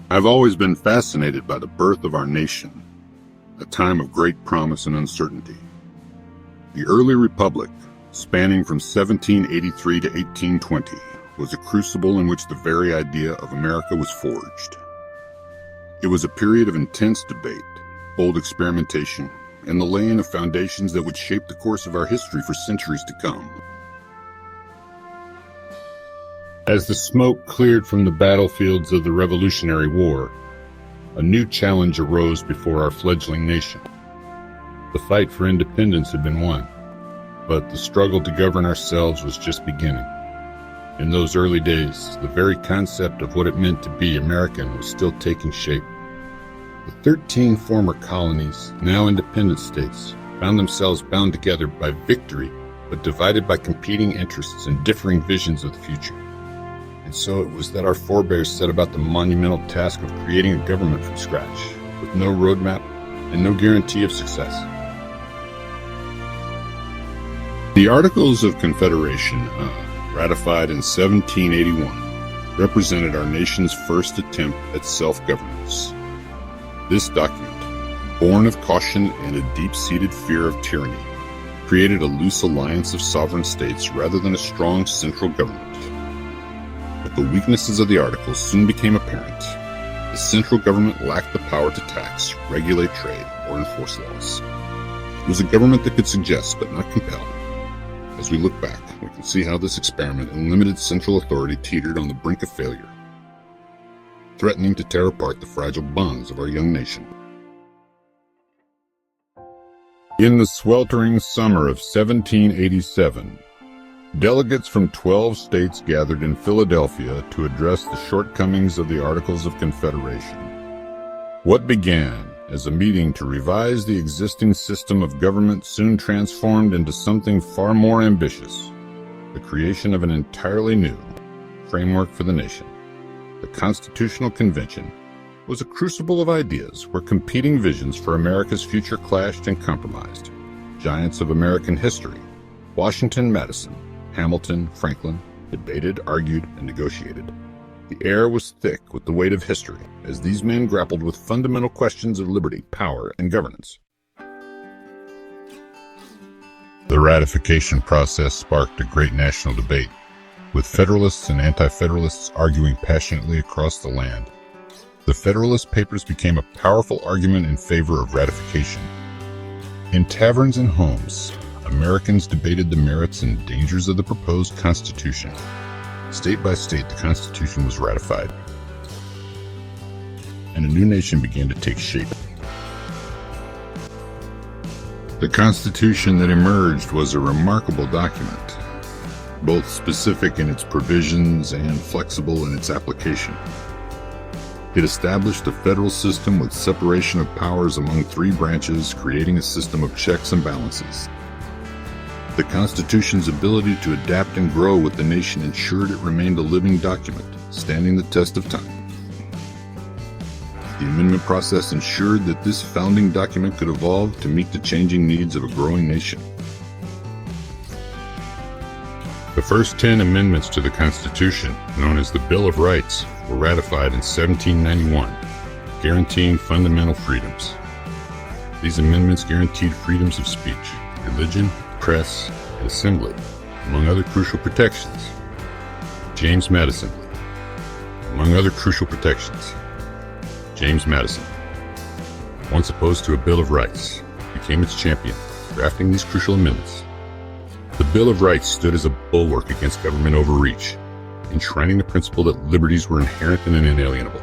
I've always been fascinated by the birth of our nation, a time of great promise and uncertainty. The early republic, spanning from 1783 to 1820, was a crucible in which the very idea of America was forged. It was a period of intense debate, bold experimentation, and the laying of foundations that would shape the course of our history for centuries to come. As the smoke cleared from the battlefields of the Revolutionary War, a new challenge arose before our fledgling nation. The fight for independence had been won, but the struggle to govern ourselves was just beginning. In those early days, the very concept of what it meant to be American was still taking shape. The 13 former colonies, now independent states, found themselves bound together by victory, but divided by competing interests and differing visions of the future. And so it was that our forebears set about the monumental task of creating a government from scratch, with no roadmap and no guarantee of success. The Articles of Confederation, ratified in 1781, represented our nation's first attempt at self-governance. This document, born of caution and a deep-seated fear of tyranny, created a loose alliance of sovereign states rather than a strong central government. But the weaknesses of the Articles soon became apparent. The central government lacked the power to tax, regulate trade, or enforce laws. It was a government that could suggest but not compel. As we look back, we can see how this experiment in limited central authority teetered on the brink of failure, threatening to tear apart the fragile bonds of our young nation. In the sweltering summer of 1787, delegates from 12 states gathered in Philadelphia to address the shortcomings of the Articles of Confederation. What began as a meeting to revise the existing system of government soon transformed into something far more ambitious, the creation of an entirely new framework for the nation. The Constitutional Convention was a crucible of ideas where competing visions for America's future clashed and compromised. Giants of American history, Washington, Madison, Hamilton, Franklin, debated, argued, and negotiated. The air was thick with the weight of history as these men grappled with fundamental questions of liberty, power, and governance. The ratification process sparked a great national debate, with Federalists and Anti-Federalists arguing passionately across the land. The Federalist Papers became a powerful argument in favor of ratification. In taverns and homes, Americans debated the merits and dangers of the proposed Constitution. State by state, the Constitution was ratified, and a new nation began to take shape. The Constitution that emerged was a remarkable document, both specific in its provisions and flexible in its application. It established a federal system with separation of powers among three branches, creating a system of checks and balances. The Constitution's ability to adapt and grow with the nation ensured it remained a living document, standing the test of time. The amendment process ensured that this founding document could evolve to meet the changing needs of a growing nation. The first 10 amendments to the Constitution, known as the Bill of Rights, were ratified in 1791, guaranteeing fundamental freedoms. These amendments guaranteed freedoms of speech, religion, press, and assembly, among other crucial protections. James Madison, among other crucial protections. James Madison, once opposed to a Bill of Rights, became its champion, drafting these crucial amendments. The Bill of Rights stood as a bulwark against government overreach, enshrining the principle that liberties were inherent and inalienable.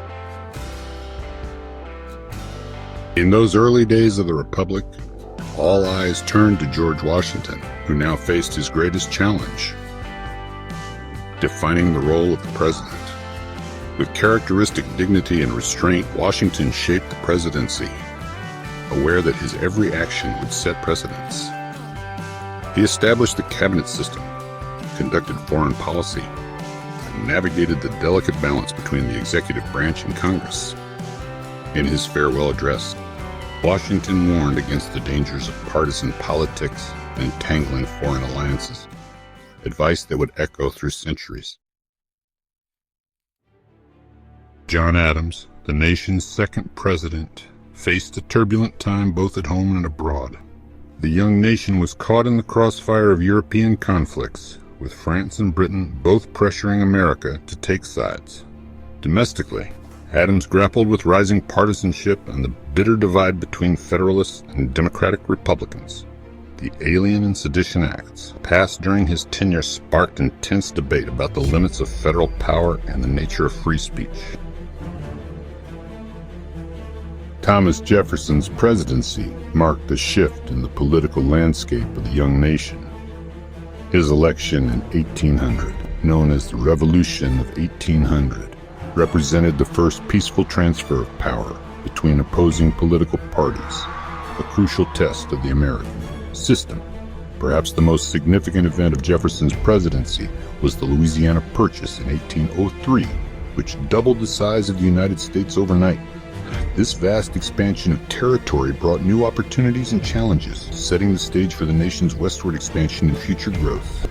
In those early days of the Republic, all eyes turned to George Washington, who now faced his greatest challenge, defining the role of the president. With characteristic dignity and restraint, Washington shaped the presidency, aware that his every action would set precedents. He established the cabinet system, conducted foreign policy, and navigated the delicate balance between the executive branch and Congress. In his farewell address, Washington warned against the dangers of partisan politics and entangling foreign alliances, advice that would echo through centuries. John Adams, the nation's second president, faced a turbulent time both at home and abroad. The young nation was caught in the crossfire of European conflicts, with France and Britain both pressuring America to take sides. Domestically, Adams grappled with rising partisanship and the bitter divide between Federalists and Democratic Republicans. The Alien and Sedition Acts, passed during his tenure, sparked intense debate about the limits of federal power and the nature of free speech. Thomas Jefferson's presidency marked a shift in the political landscape of the young nation. His election in 1800, known as the Revolution of 1800, represented the first peaceful transfer of power between opposing political parties, a crucial test of the American system. Perhaps the most significant event of Jefferson's presidency was the Louisiana Purchase in 1803, which doubled the size of the United States overnight. This vast expansion of territory brought new opportunities and challenges, setting the stage for the nation's westward expansion and future growth.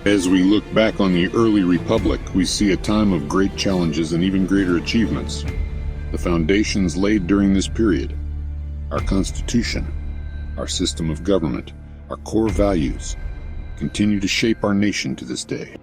As we look back on the early republic, we see a time of great challenges and even greater achievements. The foundations laid during this period, our Constitution, our system of government, our core values, continue to shape our nation to this day.